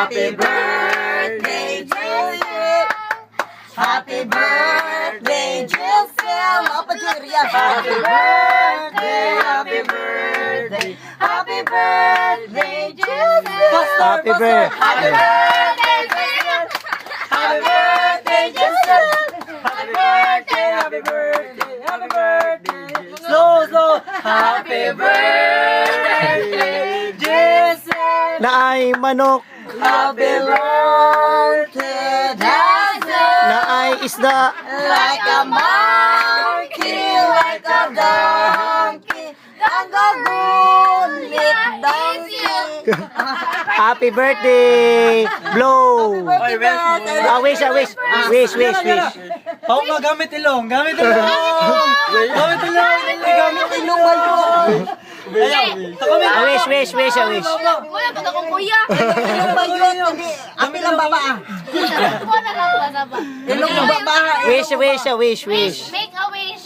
Happy birthday, Giselle. Happy birthday, Giselle. Apa Ria? Happy birthday, happy birthday, happy birthday, Giselle. Happy birthday. Happy birthday, Giselle. Happy birthday, Giselle. Happy birthday, happy birthday, happy birthday. Slow, slow. Happy birthday, Giselle. Na ay manok. Happy birthday, Giselle. Na ay isda. Like a monkey, like a donkey, kangaroo, donkey. Happy birthday. Blow. Happy birthday. Wish. Pao ka, gamit ilong. Gamit ilong. Gamit ilong. Gamit Ilong ba yun? Wish. Wala pa akong kuya. Ilong ba yun? Hindi. Api lang baba ah. Wala lang ba? Ilong ng baba. Wish. Make a wish.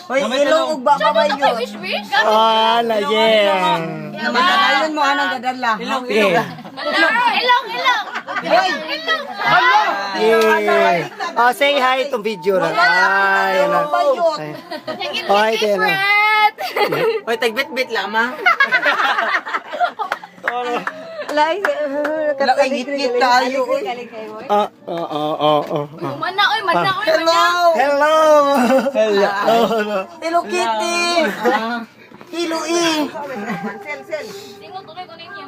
Hoy, ilong ng baba ba yun? Wish. Ah, la yeah. Madalayon mo anong gadala. Okay. Ilong. Yeah. Oh, say hi itong video na. Ay, na. Ilong ba yun? Ay, ito na. Hoy, tagbit-bit lama. Lai, git tayo. Mana oy. Hello. Hello Kitty. Hello eh. Tingnan ko ninyo.